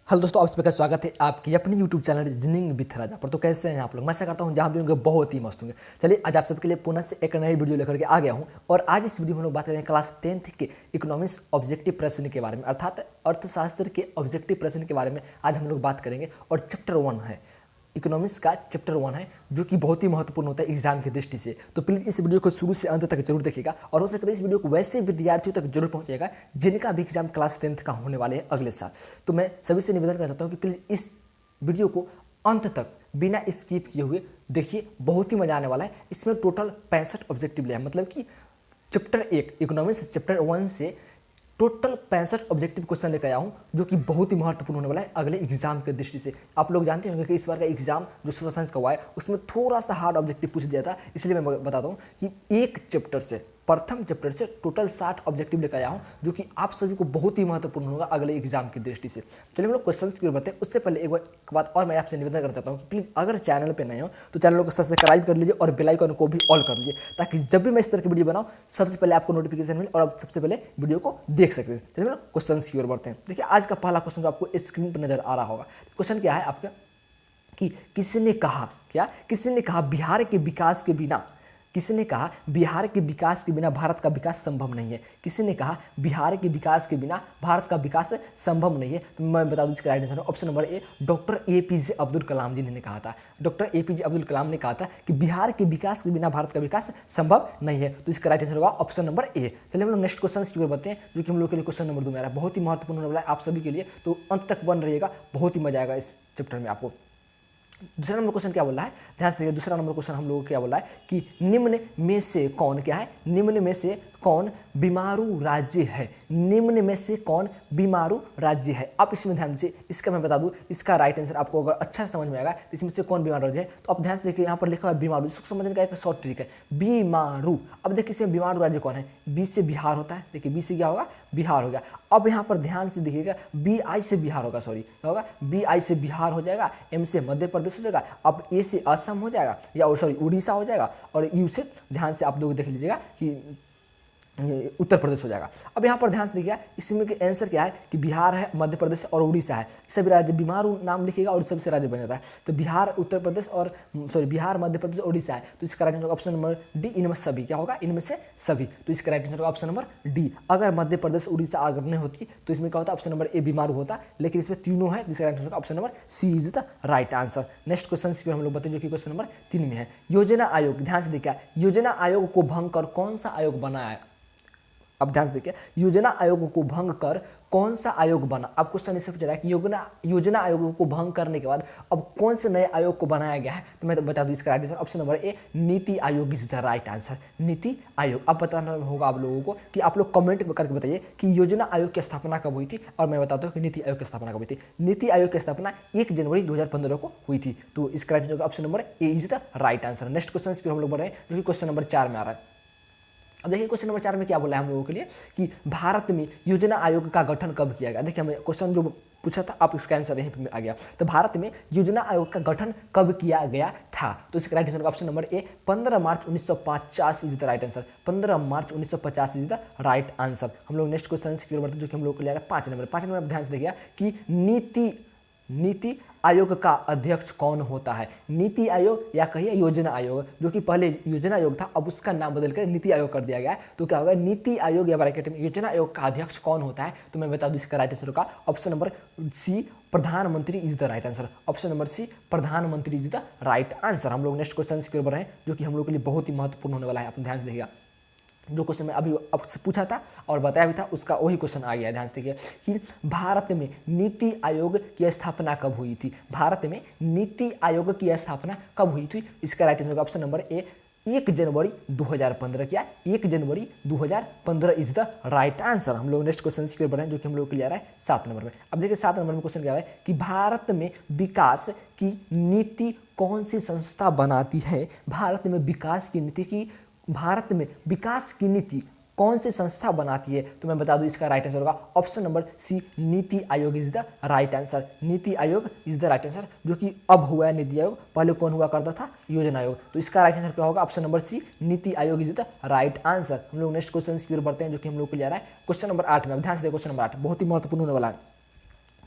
Hello दोस्तों, आप सबका स्वागत है आपकी अपने YouTube चैनल रीजनिंग विथ राजा पर। तो कैसे हैं आप लोग? मैं ऐसा करता हूं जहां भी होंगे बहुत ही मस्त होंगे। चलिए आज आप सबके लिए पुनः से एक नई वीडियो लेकर के आ गया हूं और आज इस वीडियो में हम लोग बात करेंगे क्लास 10th के इकोनॉमिक्स ऑब्जेक्टिव प्रश्न के बारे में, अर्थात अर्थशास्त्र के ऑब्जेक्टिव प्रश्न के बारे में आज हम लोग बात करेंगे। और चैप्टर 1 है, इकोनॉमिक्स का चैप्टर 1 है, जो कि बहुत ही महत्वपूर्ण होता है एग्जाम की दृष्टि से। तो प्लीज़ इस वीडियो को शुरू से अंत तक जरूर देखिएगा और हो सकता है इस वीडियो को वैसे विद्यार्थियों तक जरूर पहुंचेगा जिनका भी एग्जाम क्लास 10th का होने वाले हैं अगले साल। तो मैं सभी से निवेदन करना चाहता हूँ कि प्लीज़ इस वीडियो को अंत तक बिना स्किप किए हुए देखिए, बहुत ही मजा आने वाला है। इसमें टोटल 65 ऑब्जेक्टिव लिया है, मतलब कि चैप्टर 1 इकोनॉमिक्स चैप्टर 1 से टोटल 65 ऑब्जेक्टिव क्वेश्चन लेकर आया हूँ, जो कि बहुत ही महत्वपूर्ण होने वाला है अगले एग्जाम की दृष्टि से। आप लोग जानते होंगे कि इस बार का एग्जाम जो सोशल साइंस का हुआ है उसमें थोड़ा सा हार्ड ऑब्जेक्टिव पूछ दिया था, इसलिए मैं बताता हूँ कि एक चैप्टर से, प्रथम चैप्टर से टोटल 60 ऑब्जेक्टिव लेकर आया हूँ, जो कि आप सभी को बहुत ही महत्वपूर्ण होगा अगले एग्जाम की दृष्टि से। चलिए हम लोग क्वेश्चन की ओर बढ़ते हैं। उससे पहले एक बात और मैं आपसे निवेदन करता हूँ कि प्लीज़ अगर चैनल पर नए हो तो चैनल को सब्सक्राइब कर लीजिए और बेल आइकन को भी ऑल कर लीजिए, ताकि जब भी मैं इस तरह की वीडियो बनाऊँ सबसे पहले आपको नोटिफिकेशन मिले और आप सबसे पहले वीडियो को देख सकते हैं। चलिए हम लोग क्वेश्चन की ओर बढ़ते हैं। देखिए आज का पहला क्वेश्चन जो आपको स्क्रीन पर नजर आ रहा होगा, क्वेश्चन क्या है आपका कि किसने कहा बिहार के विकास के बिना, किसने कहा बिहार के विकास के बिना भारत का विकास संभव नहीं है। किसने कहा बिहार के विकास के बिना भारत का विकास संभव नहीं है। तो मैं बता दूं इसका right answer option number A, doctor A P J Abdul Kalam ji ने कहा था। डॉक्टर एपीजे अब्दुल कलाम ने कहा था कि बिहार के विकास के बिना भारत का विकास संभव नहीं है। तो इसका राइट आंसर होगा ऑप्शन नंबर ए। चलिए हम लोग नेक्स्ट क्वेश्चन की ओर बढ़ते हैं, जो कि हम लोग के लिए क्वेश्चन नंबर 2 में आ रहा है। बहुत ही महत्वपूर्ण होने वाला है आप सभी के लिए, तो अंत तक बन रहिएगा, बहुत ही मजा आएगा इस चैप्टर में आपको। दूसरा नंबर क्वेश्चन क्या बोला है, ध्यान से देखिए। दूसरा नंबर क्वेश्चन हम लोगों को क्या बोला है कि निम्न में से कौन क्या है, निम्न में से कौन बीमारू राज्य है, निम्न में से कौन बीमारू राज्य है। अब इसमें ध्यान से, इसका मैं बता दूं, इसका राइट आंसर आपको अगर अच्छा समझ में आएगा तो इसमें से कौन बीमारू राज्य है। तो अब ध्यान से देखिए, यहाँ पर लिखा हुआ है बीमारू, इसको समझने का एक शॉर्ट ट्रिक है, बीमारू। अब देखिए इसमें बीमारू राज्य कौन है, बी से बिहार होता है। देखिए बी से क्या होगा, बिहार हो गया। अब यहाँ पर ध्यान से देखिएगा, बी आई से बिहार होगा, सॉरी क्या होगा, बी आई से बिहार हो जाएगा, एम से मध्य प्रदेश हो जाएगा, अब ए से असम हो जाएगा, या सॉरी उड़ीसा हो जाएगा, और यू से ध्यान से आप लोग देख लीजिएगा कि उत्तर प्रदेश हो जाएगा। अब यहाँ पर ध्यान से देखिएगा, इसमें के आंसर क्या है कि बिहार है, मध्य प्रदेश और उड़ीसा है। सभी राज्य बीमारू नाम लिखिएगा और सभी से राज्य बन जाता है। तो बिहार, उत्तर प्रदेश और सॉरी बिहार, मध्य प्रदेश, उड़ीसा है। तो इसका right answer option number D, इनमें सभी क्या होगा, इनमें से सभी। तो इसका right answer option number D. अगर मध्य प्रदेश उड़ीसा अगर नहीं होती तो इसमें क्या होता, ऑप्शन नंबर ए बीमारू होता, लेकिन इसमें तीनों है, जिसका right answer option number C is the right answer. Next question की हम लोग बताएं, जो कि क्वेश्चन नंबर 3 में है। योजना आयोग, ध्यान से देखिए, योजना आयोग को भंग कर कौन सा आयोग बनाया है। अब ध्यान से देखिए, योजना आयोग को भंग कर कौन सा आयोग बना। अब क्वेश्चन इससे पूछ रहा है कि योजना आयोग को भंग करने के बाद अब कौन से नए आयोग को बनाया गया है। तो मैं बता दूं इसका right answer option number A, NITI Aayog is the right answer, NITI Aayog. अब बताना होगा आप लोगों को कि आप लोग कमेंट करके बताइए कि योजना आयोग की स्थापना कब हुई थी, और मैं बताता हूँ कि नीति आयोग की स्थापना कब हुई थी। नीति आयोग की स्थापना 1 जनवरी 2015 को हुई थी। तो इसका right answer option number A is the right answer. Next question की हम लोग बढ़ रहे हैं, जो कि क्वेश्चन नंबर 4 में आ रहा है। अब देखिए क्वेश्चन नंबर 4 में क्या बोला है हम लोगों के लिए कि भारत में योजना आयोग का गठन कब किया गया। देखिए हमें क्वेश्चन जो पूछा था, आप इसका आंसर यहीं पे आ गया। तो भारत में योजना आयोग का गठन कब किया गया था। तो इसका right answer option number A, 15 March 1950 is the right answer. 15 March 1950 is the right answer. हम लोग नेक्स्ट क्वेश्चन की ओर बढ़ते हैं, जो कि हम लोग को ले आ रहा है 5 नंबर। 5 नंबर ध्यान से देखिए कि नीति आयोग का अध्यक्ष कौन होता है। नीति आयोग या कहिए योजना आयोग, जो कि पहले योजना आयोग था, अब उसका नाम बदलकर नीति आयोग कर दिया गया है। तो क्या होगा, नीति आयोग या ब्रैकेट में योजना आयोग का अध्यक्ष कौन होता है। तो मैं बता दूं इसका राइट आंसर होगा ऑप्शन नंबर सी, प्रधानमंत्री is the right answer. Option number C, प्रधानमंत्री इज द राइट आंसर। हम लोग नेक्स्ट क्वेश्चन की ओर बढ़ रहे हैं, जो कि हम लोग के लिए बहुत ही महत्वपूर्ण होने वाला है। आप ध्यान से देखिएगा, जो क्वेश्चन मैं अभी आपसे पूछा था और बताया भी था, उसका वही क्वेश्चन आ गया। ध्यान से देखिए कि भारत में नीति आयोग की स्थापना कब हुई थी। भारत में नीति आयोग की स्थापना कब हुई थी। इसका राइट आंसर ऑप्शन नंबर ए, 1 जनवरी 2015। क्या 1 जनवरी 2015 इज द राइट आंसर। हम लोग नेक्स्ट क्वेश्चन की ओर बढ़े हैं, जो कि हम लोग के लिए आ रहा है 7 नंबर में। अब देखिए 7 नंबर में क्वेश्चन क्या है कि भारत में विकास की नीति कौन सी संस्था बनाती है। भारत में विकास की नीति कौन सी संस्था बनाती है। तो मैं बता दूं इसका राइट आंसर होगा option number C, NITI Aayog is the right answer. NITI Aayog is the right answer, जो कि अब हुआ है नीति आयोग, पहले कौन हुआ करता था, योजना आयोग। तो इसका राइट आंसर क्या होगा, option number C, NITI Aayog is the right answer. हम लोग नेक्स्ट क्वेश्चन की ओर बढ़ते हैं, जो कि हम लोग को ले आ रहा है क्वेश्चन नंबर 8 में। अब ध्यान से देखो क्वेश्चन नंबर 8 बहुत ही महत्वपूर्ण होने वाला है।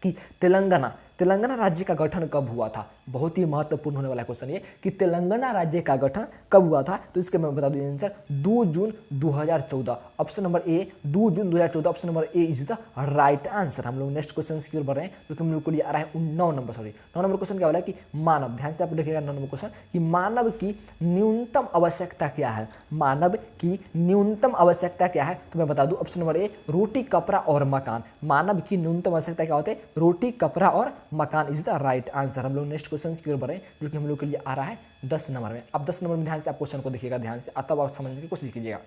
कि तेलंगाना तेलंगाना राज्य का गठन कब हुआ था। बहुत ही महत्वपूर्ण होने वाला क्वेश्चन ये कि तेलंगाना राज्य का गठन कब हुआ था। तो इसके मैं बता दूं answer 2 June 2014। Option number A 2 June 2014। Option number A is the right answer. हम लोग नेक्स्ट क्वेश्चन की ओर बढ़ रहे हैं जो कि हम लोग को लिए आ रहा है 9 नंबर क्वेश्चन क्या बोला कि मानव, ध्यान से आप देखिएगा 9 नंबर क्वेश्चन कि मानव की न्यूनतम आवश्यकता क्या है। मानव की न्यूनतम आवश्यकता क्या है। तो मैं बता दूं ऑप्शन नंबर ए रोटी कपड़ा और मकान। मानव की न्यूनतम आवश्यकता क्या होती है, रोटी कपड़ा और मकान इज द राइट आंसर। हम लोग नेक्स्ट क्वेश्चन की ओर बढ़े जो कि हम लोग के लिए आ रहा है 10 नंबर में। अब 10 नंबर में ध्यान से आप क्वेश्चन को देखिएगा, ध्यान से तब आप समझने की कोशिश कीजिएगा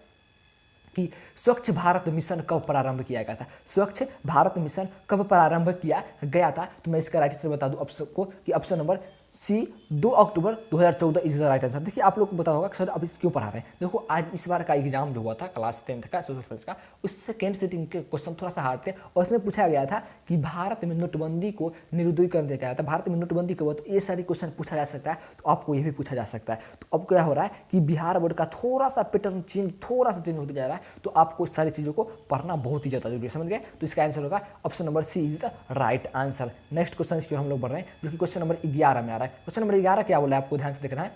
कि स्वच्छ भारत मिशन कब प्रारंभ किया गया था। स्वच्छ भारत मिशन कब प्रारंभ किया गया था। तो मैं इसका राइट आंसर बता दूं ऑप्शन को कि option number C 2 October 2014 is the right answer. देखिए आप लोग को पता होगा सर अब इस क्यों पढ़ा रहे हैं। देखो आज इस बार का एग्जाम जो हुआ था क्लास 10th का सोशल साइंस का, उस सेकेंड सिटिंग के क्वेश्चन थोड़ा सा हार्ड थे और इसमें पूछा गया था कि भारत में नोटबंदी को निरुद्रीकरण दिया गया था। भारत में नोटबंदी के बाद ये सारी क्वेश्चन पूछा जा सकता है, तो आपको ये भी पूछा जा सकता है। तो अब क्या हो रहा है कि बिहार बोर्ड का थोड़ा सा पैटर्न चेंज होते जा रहा है, तो आपको सारी चीज़ों को पढ़ना बहुत ही ज़्यादा जरूरी है, समझ गए। तो इसका आंसर होगा option number C is the right answer. Next question की ओर हम लोग बढ़ रहे हैं जो कि क्वेश्चन नंबर 11 में आ रहा है। क्वेश्चन नंबर 11 क्या बोला है आपको ध्यान से देखना है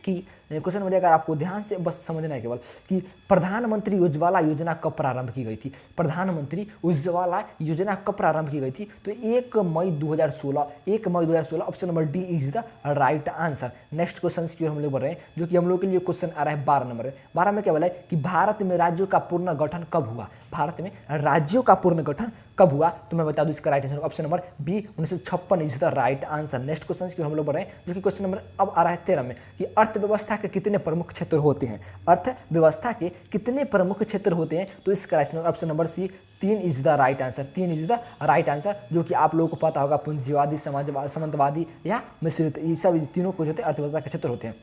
कि क्वेश्चन नंबर 11 आपको ध्यान से बस समझना है केवल कि प्रधानमंत्री उज्ज्वला योजना कब प्रारंभ की गई थी। प्रधानमंत्री उज्ज्वला योजना कब प्रारंभ की गई थी। तो 1 मई 2016 option number D is the right answer. Next question की ओर हम लोग बढ़ रहे हैं जो कि हम लोग के लिए क्वेश्चन आ रहा है 12 नंबर में। 12 में क्या बोला है कि भारत में राज्यों का पूर्ण गठन कब हुआ। भारत में राज्यों का पूर्ण गठन कब हुआ। तो मैं बता दूं इसका right answer option number B 1956 is the right answer. Next question की हम लोग बढ़ रहे हैं जो कि क्वेश्चन नंबर अब आ रहा है 13 में कि अर्थव्यवस्था के कितने प्रमुख क्षेत्र होते हैं। अर्थव्यवस्था के कितने प्रमुख क्षेत्र होते हैं। तो इसका right answer option number C 3 is the right answer. 3 is the right answer जो कि आप लोगों को पता होगा पूंजीवादी, समाजवादी, सामंतवादी या मिश्रित, ये सब तीनों को जो अर्थव्यवस्था के क्षेत्र होते हैं।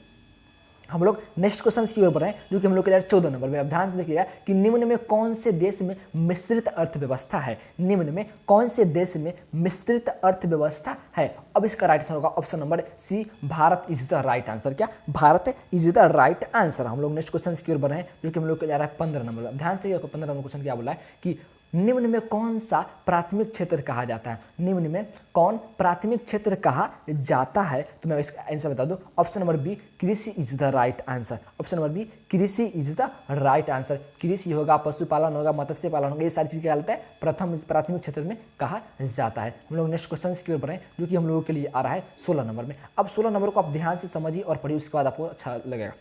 हम लोग नेक्स्ट क्वेश्चन की ओर बढ़ रहे हैं जो कि हम लोग के लिए 14 नंबर में। अब ध्यान से देखिएगा कि निम्न में कौन से देश में मिश्रित अर्थव्यवस्था है। निम्न में कौन से देश में मिश्रित अर्थव्यवस्था है। अब इसका राइट आंसर होगा option number C Bharat is the right answer. क्या Bharat is the right answer. हम लोग नेक्स्ट क्वेश्चन की ओर बढ़ रहे हैं जो कि हम लोग के लिए आ रहा है 15 नंबर। ध्यान से 15 नंबर क्वेश्चन क्या बोला है कि निम्न में कौन सा प्राथमिक क्षेत्र कहा जाता है। निम्न में कौन प्राथमिक क्षेत्र कहा जाता है। तो मैं इसका आंसर बता दूं ऑप्शन नंबर बी कृषि is the right answer. Option number B कृषि इज द राइट आंसर। कृषि होगा, पशुपालन होगा, मत्स्य पालन होगा, ये सारी चीज़ क्या कहलाता है प्रथम प्राथमिक क्षेत्र में कहा जाता है। हम लोग नेक्स्ट क्वेश्चन की ओर बढ़ रहे हैं जो कि हम लोगों के लिए आ रहा है 16 नंबर में। अब 16 नंबर को आप ध्यान से समझिए और पढ़िए, उसके बाद आपको अच्छा लगेगा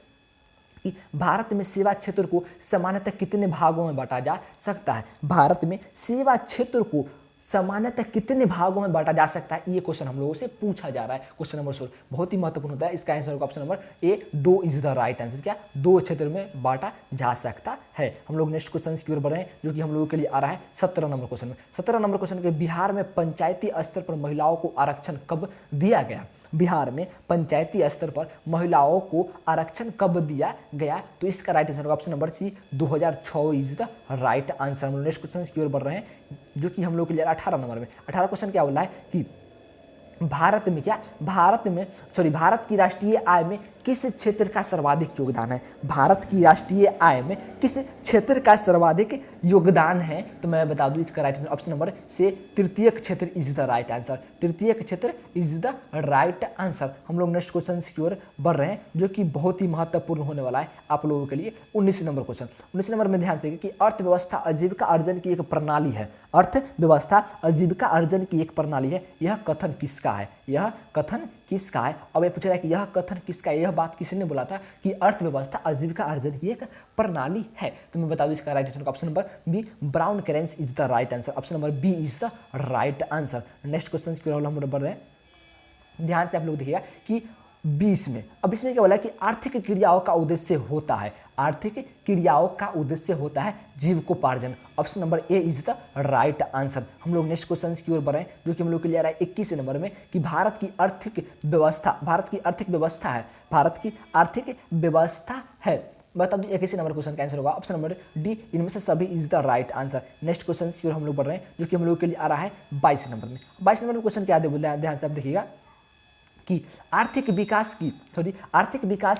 कि भारत में सेवा क्षेत्र को सामान्यतः कितने भागों में बांटा जा सकता है। भारत में सेवा क्षेत्र को सामान्यतः कितने भागों में बांटा जा सकता है, ये क्वेश्चन हम लोगों से पूछा जा रहा है। क्वेश्चन नंबर 16 बहुत ही महत्वपूर्ण होता है। इसका आंसर होगा option number A 2 is the right answer. क्या 2 क्षेत्र में बांटा जा सकता है। हम लोग नेक्स्ट क्वेश्चन की ओर बढ़ रहे हैं जो कि हम लोगों के लिए आ रहा है 17 नंबर क्वेश्चन में। 17 नंबर क्वेश्चन के बिहार में पंचायती स्तर पर महिलाओं को आरक्षण कब दिया गया। बिहार में पंचायती स्तर पर महिलाओं को आरक्षण कब दिया गया। तो इसका राइट आंसर होगा option number C 2006 is the right answer. हम लोग नेक्स्ट क्वेश्चन की ओर बढ़ रहे हैं जो कि हम लोग के लिए 18 नंबर में। 18 क्वेश्चन क्या बोला है कि भारत की राष्ट्रीय आय में किस क्षेत्र का सर्वाधिक योगदान है। भारत की राष्ट्रीय आय में किस क्षेत्र का सर्वाधिक योगदान है। तो मैं बता दूं इसका राइट आंसर ऑप्शन नंबर से तृतीय क्षेत्र इज द राइट आंसर। तृतीय क्षेत्र इज द राइट आंसर। हम लोग नेक्स्ट क्वेश्चन की ओर बढ़ रहे हैं जो कि बहुत ही महत्वपूर्ण होने वाला है आप लोगों के लिए। 19 नंबर क्वेश्चन। 19 नंबर में ध्यान देंगे कि अर्थव्यवस्था आजीविका अर्जन की एक प्रणाली है। अर्थव्यवस्था आजीविका अर्जन की एक प्रणाली है। यह कथन किसका है। यह कथन किसका है। अब ये पूछ रहा है कि यह कथन किसका है। यह बात किसने बोला था कि अर्थव्यवस्था आजीविका अर्जन की एक प्रणाली है। तो मैं बता दूं इसका right answer option number B brown currents is the right answer. Option number B is the right answer. Next question की ओर हम बढ़ रहे हैं। ध्यान से आप लोग देखिएगा कि 20 में अब इसमें क्या बोला कि आर्थिक क्रियाओं का उद्देश्य होता है। आर्थिक क्रियाओं का उद्देश्य होता है जीविकोपार्जन। Option number A is the right answer. हम लोग नेक्स्ट क्वेश्चन की ओर बढ़ रहे हैं जो कि हम लोग के लिए आ रहा है 21 नंबर में कि भारत की आर्थिक व्यवस्था है। बता दूं 21 नंबर क्वेश्चन का आंसर होगा ऑप्शन नंबर डी इनमें से सभी is the right answer. Next question की ओर हम लोग बढ़ रहे हैं जो कि हम लोग के लिए आ रहा है 22 नंबर में। 22 नंबर में क्वेश्चन क्या दे बोल रहे हैं ध्यान से आप देखिएगा कि आर्थिक विकास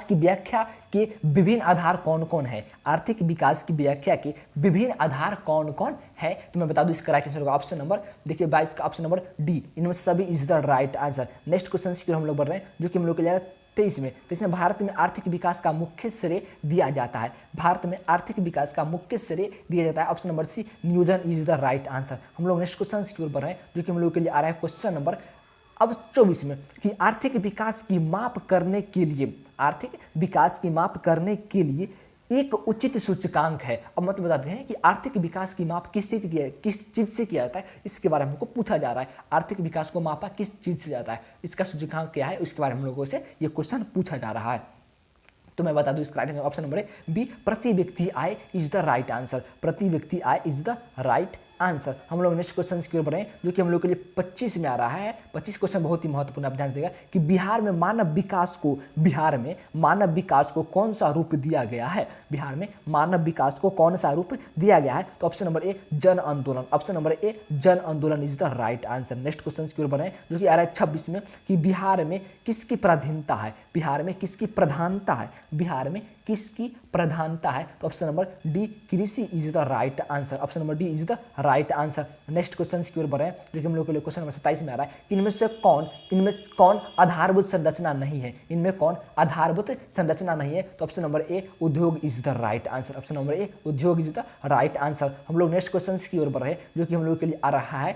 की व्याख्या के विभिन्न आधार कौन कौन है। आर्थिक विकास की व्याख्या के विभिन्न आधार कौन कौन है, तो मैं बता दूं इसका राइट आंसर होगा ऑप्शन नंबर, देखिए 22 का ऑप्शन नंबर डी, इनमें सभी is the right answer. Next question की हम लोग बढ़ रहे हैं, जो कि हम लोग के लिए 23 में भारत में आर्थिक विकास का मुख्य श्रेय दिया जाता है। भारत में आर्थिक विकास का मुख्य श्रेय दिया जाता है, ऑप्शन नंबर सी, नियोजन इज द राइट आंसर। हम लोग नेक्स्ट क्वेश्चन की ओर बढ़ रहे हैं, जो कि हम लोग के लिए आ रहा है क्वेश्चन नंबर अब 24 में, कि आर्थिक विकास की माप करने के लिए एक उचित सूचकांक है। अब मतलब बताते हैं कि आर्थिक विकास की माप किस चीज से किया जाता है, इसके बारे में हमको पूछा जा रहा है। आर्थिक विकास को मापा किस चीज से जाता है, इसका सूचकांक क्या है, इसके बारे में हम लोगों से ये क्वेश्चन पूछा जा रहा है। तो मैं बता दूं इसका राइट ऑप्शन नंबर बी, प्रति व्यक्ति I is the right answer. प्रति व्यक्ति I is the right answer. हम लोग नेक्स्ट क्वेश्चन की ओर बढ़े, जो कि हम लोग के लिए 25 में आ रहा है। 25 क्वेश्चन बहुत ही महत्वपूर्ण, आप ध्यान देगा कि बिहार में मानव विकास को कौन सा रूप दिया गया है। बिहार में मानव विकास को कौन सा रूप दिया गया है, तो ऑप्शन नंबर ए, जन आंदोलन। ऑप्शन नंबर ए, जन आंदोलन is the right answer. Next question की ओर बढ़े, जो कि आ रहा है 26 में, कि बिहार में किसकी प्राधीनता है। बिहार में किसकी प्रधानता है, बिहार में किसकी प्रधानता है, तो ऑप्शन नंबर डी, कृषि is the right answer. Option number D is the right answer. Next question की ओर बढ़ रहे हैं, जो कि हम लोग के लिए क्वेश्चन नंबर 27 में आ रहा है, कि इनमें कौन आधारभूत संरचना नहीं है। इनमें कौन आधारभूत संरचना नहीं है, तो ऑप्शन नंबर ए, उद्योग is the right answer. Option number ए, उद्योग इज द राइट आंसर। हम लोग नेक्स्ट क्वेश्चन की ओर बढ़ रहे हैं, जो कि हम लोग के लिए आ रहा है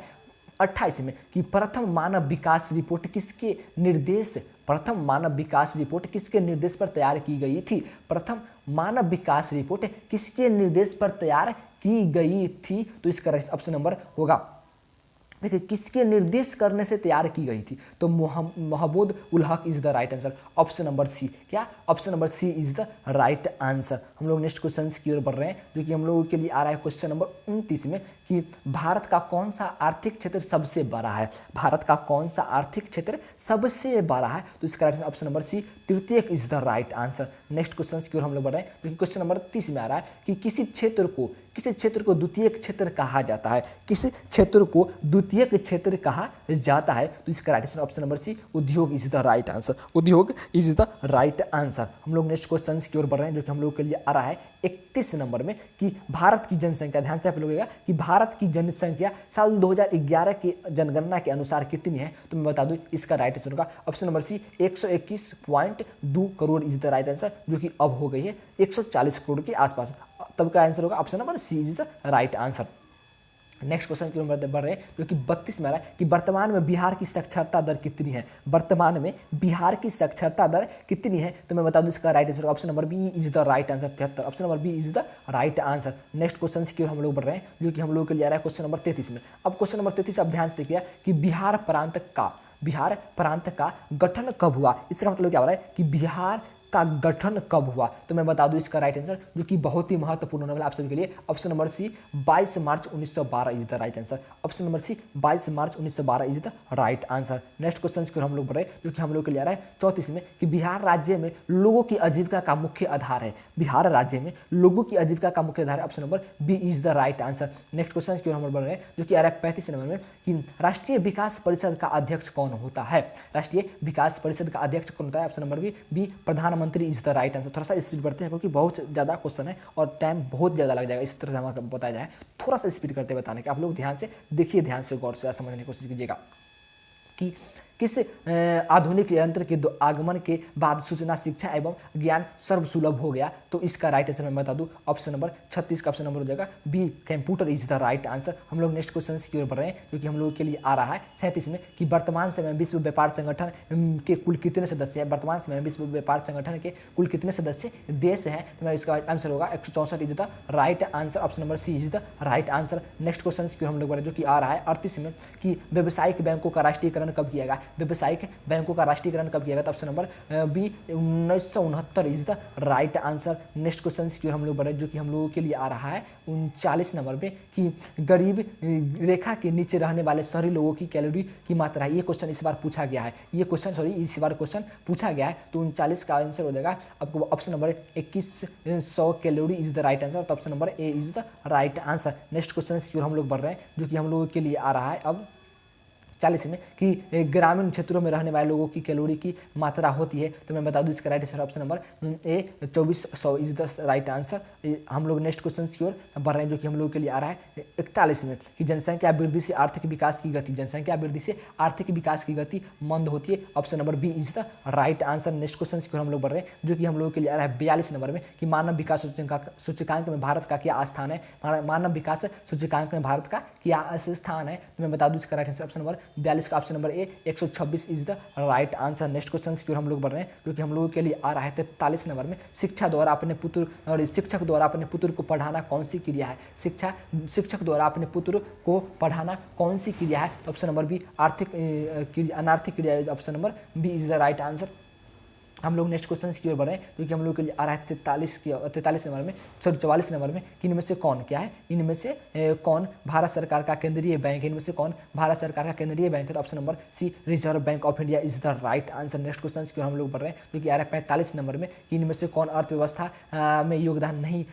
28 में, कि प्रथम मानव विकास रिपोर्ट किसके निर्देश पर तैयार की गई थी। प्रथम मानव विकास रिपोर्ट किसके निर्देश पर तैयार की गई थी, तो इसका ऑप्शन नंबर होगा, देखिए किसके निर्देश करने से तैयार की गई थी, तो Mahmud ul Haq is the right answer. Option number C, क्या option number C is the right answer. हम लोग नेक्स्ट क्वेश्चन की ओर बढ़ रहे हैं, जो कि हम लोगों के लिए आ रहा है क्वेश्चन नंबर 29 में, कि भारत का कौन सा आर्थिक क्षेत्र सबसे बड़ा है। भारत का कौन सा आर्थिक क्षेत्र सबसे बड़ा है, तो इसका ऑप्शन नंबर सी, तृतीयक is the right answer. Next question की ओर हम लोग बढ़ रहे हैं, जो कि क्वेश्चन नंबर 30 में आ रहा है, कि किसी क्षेत्र को द्वितीयक क्षेत्र कहा जाता है। किस क्षेत्र को द्वितीयक क्षेत्र कहा जाता है, तो इसका right answer option number C, उद्योग इज द राइट आंसर। उद्योग इज द राइट आंसर। हम लोग नेक्स्ट क्वेश्चन की ओर बढ़ रहे हैं, जो कि हम लोग के लिए आ रहा है 31 नंबर में, कि भारत की जनसंख्या, ध्यान से आप लोगेगा कि भारत की जनसंख्या साल 2011 की जनगणना के अनुसार कितनी है, तो मैं बता दूं इसका राइट आंसर होगा option number C, 121.2 crore is the right answer, जो कि अब हो गई है 140 करोड़ के आसपास। तब का आंसर होगा option number C is the right answer. Next question की ओर बढ़ रहे हैं, जो कि 32 में आ रहा है, कि वर्तमान में बिहार की साक्षरता दर कितनी है। वर्तमान में बिहार की साक्षरता दर कितनी है, तो मैं बता दूं इसका right answer option number B is the right answer, 73। Option number B is the right answer. Next question की ओर हम लोग बढ़ रहे हैं, जो कि हम लोग के लिए आ रहा है क्वेश्चन नंबर 33 में। अब क्वेश्चन नंबर 33 आप ध्यान से देखिए, कि बिहार प्रांत का गठन कब हुआ। इसका मतलब क्या हो रहा है, कि बिहार का गठन कब हुआ, तो मैं बता दूं इसका राइट आंसर, जो कि बहुत ही महत्वपूर्ण होने वाला आप सभी के लिए, option number C, 22 March 1912 is the right answer. Option number C, 22 March 1912 is the right answer. Next question की ओर हम लोग बढ़ रहे हैं, जो कि हम लोग के लिए आ रहा है 34 में, कि बिहार राज्य में लोगों की आजीविका का मुख्य आधार है। बिहार राज्य में लोगों की आजीविका का मुख्य आधार है, option number B is the right answer. Next question की ओर हम लोग बढ़ रहे हैं, जो कि आ रहा है 35 नंबर में, कि राष्ट्रीय विकास परिषद का अध्यक्ष कौन होता है। राष्ट्रीय विकास परिषद का अध्यक्ष कौन होता है, ऑप्शन नंबर बी, प्रधानमंत्री इज द राइट आंसर। थोड़ा सा स्पीड बढ़ते हैं, क्योंकि बहुत ज़्यादा क्वेश्चन है और टाइम बहुत ज़्यादा लग जाएगा। इस तरह से हमें बताया जाए, थोड़ा सा स्पीड करते बताने का, आप लोग ध्यान से देखिए, ध्यान से गौर से समझने की कोशिश कीजिएगा, कि किस आधुनिक यंत्र के आगमन के बाद सूचना, शिक्षा एवं ज्ञान सर्वसुलभ हो गया, तो इसका राइट आंसर मैं बता दूं ऑप्शन नंबर 36 का ऑप्शन नंबर हो जाएगा B, computer is the right answer. हम लोग नेक्स्ट क्वेश्चन की ओर बढ़ रहे हैं, जो कि हम लोगों के लिए आ रहा है 37 में, कि वर्तमान समय विश्व व्यापार संगठन के कुल कितने सदस्य हैं। वर्तमान समय विश्व व्यापार संगठन के कुल कितने सदस्य देश हैं, तो इसका आंसर होगा 164 is the right answer. Option number C is the right answer. Next question की ओर हम लोग बढ़ रहे हैं, जो कि आ रहा है 38 में, कि व्यावसायिक बैंकों का राष्ट्रीयकरण कब किया गया। व्यावसायिक बैंकों का राष्ट्रीयकरण कब किया गया, option number B 1969 is the right answer. Next question की ओर हम लोग बढ़े, जो कि हम लोगों के लिए आ रहा है 39 नंबर पे, कि गरीब रेखा के नीचे रहने वाले शहरी लोगों की कैलोरी की मात्रा है। ये क्वेश्चन इस बार पूछा गया है, इस बार क्वेश्चन पूछा गया है, तो 39 का आंसर हो जाएगा आपको option number 2100 calorie is the right answer, तो option number A is the right answer. Next question की ओर हम लोग बढ़ रहे हैं, जो कि हम लोगों के लिए आ रहा है अब 40 में कि ग्रामीण क्षेत्रों में रहने वाले लोगों की कैलोरी की मात्रा होती है, तो मैं बता दूं इसका right answer option number A 2400 is the right answer. हम लोग नेक्स्ट क्वेश्चन की ओर बढ़ रहे हैं, जो कि हम लोग के लिए आ रहा है 41 में कि जनसंख्या वृद्धि से आर्थिक विकास की गति, जनसंख्या वृद्धि से आर्थिक विकास की गति मंद होती है। Option number B is the right answer. Next question की ओर हम लोग बढ़ रहे हैं, जो कि हम लोग के लिए आ रहा है 42 नंबर में कि मानव विकास सूचकांक में भारत का क्या स्थान है, मानव विकास सूचकांक में भारत का क्या स्थान है। तो मैं बता दूं इसका राइट आंसर ऑप्शन नंबर 42 का option number A 126 is the right answer. Next question की ओर हम लोग बढ़ रहे हैं, जो कि हम लोगों के लिए आ रहा है 43 नंबर में शिक्षक द्वारा अपने पुत्र को पढ़ाना कौन सी क्रिया है, शिक्षक द्वारा अपने पुत्र को पढ़ाना कौन सी क्रिया है। तो ऑप्शन नंबर बी अनार्थिक क्रिया, option number B is the right answer. हम लोग नेक्स्ट क्वेश्चन की ओर बढ़ रहे हैं, क्योंकि हम लोग के लिए आ रहा है 44 नंबर में, सॉरी 44 नंबर में कि इनमें से कौन क्या है, इनमें से कौन भारत सरकार का केंद्रीय बैंक है, इनमें से कौन भारत सरकार का केंद्रीय बैंक है। तो option number C reserve bank of India is the right answer. Next question की ओर हम लोग बढ़ रहे हैं, जो कि आ रहा है 45 नंबर में कि इनमें से कौन अर्थव्यवस्था में योगदान नहीं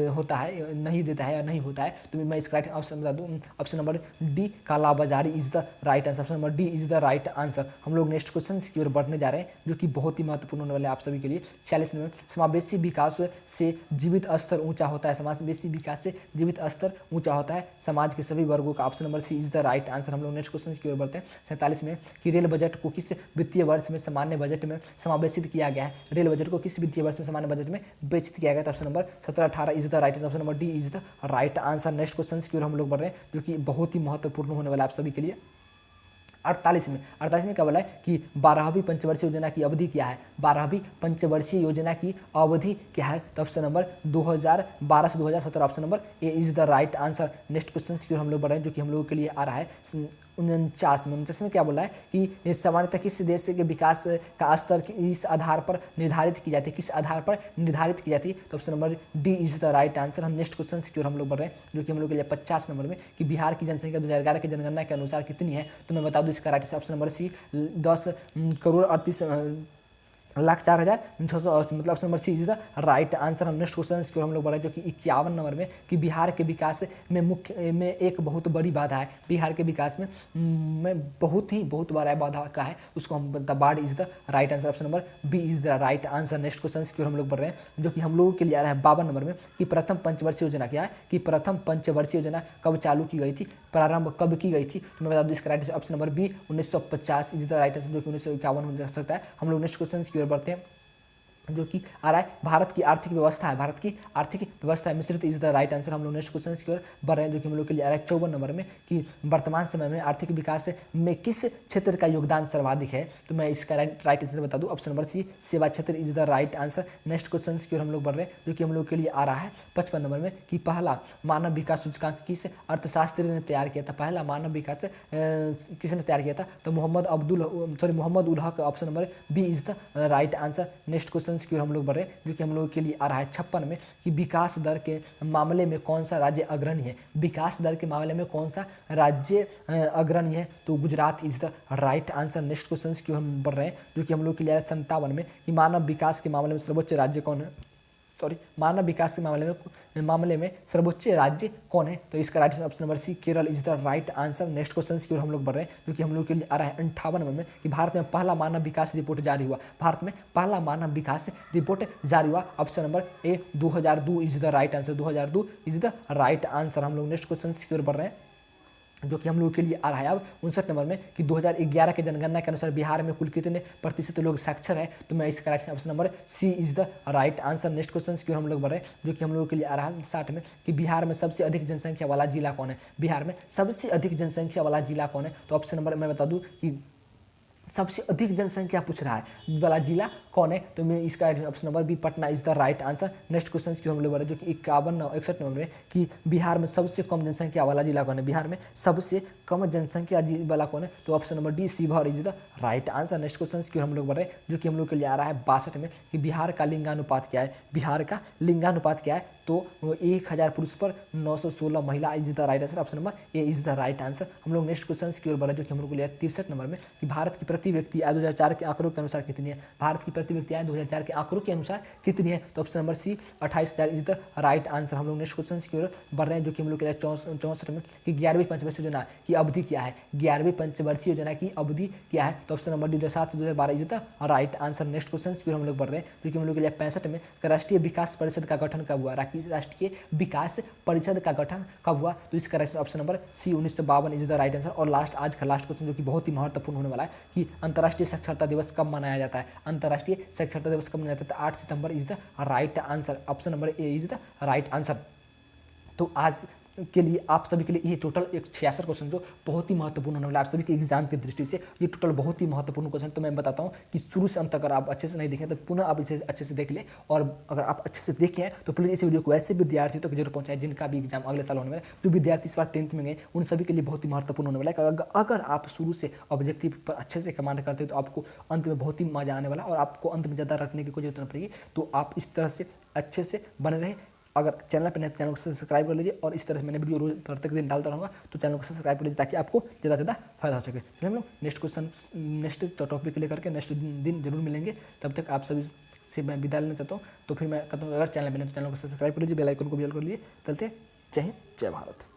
होता है, नहीं देता है या नहीं होता है। तो मैं इसका राइट आंसर बता दूँ, ऑप्शन नंबर डी कालाबाजारी is the right answer. Option number D is the right answer. हम लोग नेक्स्ट क्वेश्चन की ओर बढ़ने जा रहे हैं, जो कि बहुत ही महत्वपूर्ण होने वाले आप सभी के लिए। 46 में समावेशी विकास से जीवित स्तर ऊंचा होता है, समावेशी विकास से जीवित स्तर ऊंचा होता है समाज के सभी वर्गों का। Option number C is the right answer. हम लोग नेक्स्ट क्वेश्चन की ओर बढ़ते हैं। 47 में कि रेल बजट को किस वित्तीय वर्ष में सामान्य बजट में समावेशित किया गया है, रेल बजट को किस वित्तीय वर्ष में सामान्य बजट में विवेचित किया गया है। Option number 17-18 is the right answer. Option number D is the right answer. Next question की ओर हम लोग बढ़ रहे हैं, जो कि बहुत ही महत्वपूर्ण होने वाला आप सभी के लिए। 48 में क्या बोला है कि 12वीं पंचवर्षीय योजना की अवधि क्या है, 12वीं पंचवर्षीय योजना की अवधि क्या है। तो ऑप्शन नंबर 2012 से 2017 option number A is the right answer. Next question की ओर हम लोग बढ़ रहे हैं, जो कि हम लोगों के लिए आ रहा है 49 में क्या बोला है कि सामान्यतः किस देश के विकास का स्तर इस आधार पर निर्धारित की जाती है, किस आधार पर निर्धारित की जाती है। तो option number D is the right answer. हम नेक्स्ट क्वेश्चन की ओर हम लोग बढ़ रहे हैं, जो कि हम लोग के लिए 50 नंबर में कि बिहार की जनसंख्या 2011 की जनगणना के अनुसार कितनी है। तो मैं बता दूं इसका right answer option number C 10,38,04,600 मतलब option number C is the right answer. हम नेक्स्ट क्वेश्चन की ओर हम लोग बढ़ रहे हैं, जो कि 51 नंबर में कि बिहार के विकास में एक बहुत बड़ी बाधा है, बिहार के विकास में बहुत बड़ा बाधा का है, उसको हम द बाढ़ is the right answer. Option number B is the right answer. Next question की ओर हम लोग बढ़ रहे हैं, जो कि हम लोगों के लिए आ रहा है 52 नंबर में कि प्रथम पंचवर्षीय योजना क्या है, कि प्रथम पंचवर्षीय योजना कब चालू की गई थी, प्रारंभ कब की गई थी। तो मैं बता दूं इसका right option number B 1950 is the right answer, जो कि 1951 हो सकता है। हम लोग नेक्स्ट क्वेश्चन की ओर बढ़ते हैं, जो कि आ रहा है भारत की आर्थिक व्यवस्था है, भारत की आर्थिक व्यवस्था मिश्रित इज द राइट आंसर। हम लोग नेक्स्ट क्वेश्चन की ओर बढ़ रहे हैं, जो कि हम लोग के लिए आ रहा है 54 नंबर में कि वर्तमान समय में आर्थिक विकास में किस क्षेत्र का योगदान सर्वाधिक है। तो मैं इसका राइट आंसर बता दूं, ऑप्शन नंबर सी सेवा क्षेत्र is the right answer. Next question की ओर हम लोग बढ़ रहे हैं, जो कि हम लोग के लिए आ रहा है 55 नंबर में कि पहला मानव विकास सूचकांक किस अर्थशास्त्री ने तैयार किया था, पहला मानव विकास किसने तैयार किया था। तो Mohammad ul Haq, option number B is the right answer. Next question की ओर हम लोग बढ़ रहे हैं, जो कि हम लोगों के लिए आ रहा है 56 में कि विकास दर के मामले में कौन सा राज्य अग्रणी है, विकास दर के मामले में कौन सा राज्य अग्रणी है। तो Gujarat is the right answer. Next question की ओर हम बढ़ रहे हैं, जो कि हम लोग के लिए आ रहा है 57 में कि मानव विकास के मामले में सर्वोच्च राज्य कौन है, मानव विकास के मामले में सर्वोच्च राज्य कौन है। तो इसका right option number C Kerala is the right answer. Next question की ओर हम लोग बढ़ रहे हैं, जो कि हम लोग के लिए आ रहा है 58 नंबर में कि भारत में पहला मानव विकास रिपोर्ट जारी हुआ, भारत में पहला मानव विकास रिपोर्ट जारी हुआ। Option number A 2002 is the right answer, 2002 is the right answer. हम लोग नेक्स्ट क्वेश्चन की ओर बढ़ रहे हैं, जो कि हम लोगों के लिए आ रहा है अब 59 नंबर में कि 2011 के जनगणना के अनुसार बिहार में कुल कितने प्रतिशत लोग साक्षर है। तो मैं इसका right option number C is the right answer. Next question की ओर हम लोग बढ़ रहे हैं, जो कि हम लोगों के लिए आ रहा है 60 में कि बिहार में सबसे अधिक जनसंख्या वाला जिला कौन है, बिहार में सबसे अधिक जनसंख्या वाला जिला कौन है। तो ऑप्शन नंबर मैं बता दूं कि सबसे अधिक जनसंख्या पूछ रहा है वाला जिला कौन है। तो मैं इसका option number B Patna is the right answer. Next question की हम लोग बढ़े, जो कि 61 नंबर में कि बिहार में सबसे कम जनसंख्या वाला जिला कौन है, बिहार में सबसे कम जनसंख्या वाला कौन है। तो option number D Sheohar is the right answer. Next question की हम लोग बढ़ रहे हैं, जो कि हम लोग के लिए आ रहा है 62 में कि बिहार का लिंगानुपात क्या है, बिहार का लिंगानुपात क्या है। तो 1000 पुरुष पर 916 महिला is the right answer. Option number A is the right answer. हम लोग नेक्स्ट क्वेश्चन की ओर बढ़े, जो कि हम लोग के लिए 63 नंबर में कि भारत की प्रति व्यक्ति आय 2004 के आंकड़ों के अनुसार कितनी है? भारत की प्रति व्यक्ति आय 2004 के आंकड़ों के अनुसार कितनी है? तो option number C 28,000 is the right answer. हम लोग नेक्स्ट क्वेश्चन की ओर बढ़ रहे हैं, जो कि हम लोग के 64 में कि 11वीं पंचवर्षीय योजना की अवधि क्या है? 11वीं पंचवर्षीय योजना की अवधि क्या है? तो ऑप्शन नंबर डी 2007 से 2012 is the right answer. Next question की ओर हम लोग बढ़ रहे हैं, जो कि हम लोग के लिए 65 में राष्ट्रीय विकास परिषद का गठन कब हुआ? राष्ट्रीय विकास परिषद का गठन कब हुआ? तो इसका option number C 1952 is the right answer. और आज का लास्ट क्वेश्चन, जो कि बहुत ही महत्वपूर्ण होने वाला है, कि अंतर्राष्ट्रीय साक्षरता दिवस कब मनाया जाता है? अंतर्राष्ट्रीय साक्षरता दिवस कब मनाया जाता है? 8 सितंबर is the right answer. Option number A is the right answer. तो आज के लिए आप सभी के लिए ये टोटल 66 क्वेश्चन जो बहुत ही महत्वपूर्ण होने वाला है आप सभी के एग्जाम की दृष्टि से, ये टोटल बहुत ही महत्वपूर्ण क्वेश्चन। तो मैं बताता हूँ कि शुरू से अंत तक अगर आप अच्छे से नहीं देखें तो पुनः आप इसे अच्छे से देख लें, और अगर आप अच्छे से देखें हैं तो प्लीज़ इस वीडियो को ऐसे विद्यार्थी तक जरूर पहुँचाएं जिनका भी एग्जाम अगले साल होने वाला है। जो विद्यार्थी इस बार 10th में गए उन सभी के लिए बहुत ही महत्वपूर्ण होने वाला है। अगर आप शुरू से ऑब्जेक्टिव पर अच्छे से कमांड करते हैं तो आपको अंत में बहुत ही मजा आने वाला है, और आपको अंत में ज़्यादा रखने की कोई जरूरत नहीं पड़ेगी। तो आप इस तरह से अच्छे से बने रहे। अगर चैनल पर नहीं चैनल को सब्सक्राइब कर लीजिए, और इस तरह से मैंने वीडियो रोज प्रत्येक दिन डालता रहूँगा, तो चैनल को सब्सक्राइब कर लीजिए ताकि आपको ज़्यादा से ज़्यादा फायदा हो सके। चलिए हम लोग नेक्स्ट क्वेश्चन नेक्स्ट टॉपिक को लेकर के नेक्स्ट दिन जरूर मिलेंगे। तब तक आप सभी से मैं विदा लेना चाहता हूँ। तो फिर मैं कहता हूँ अगर चैनल पर नहीं तो चैनल को सब्सक्राइब कर लीजिए, बेल आइकन को भी ऑन कर लीजिए। चलते जय हिंद जय भारत।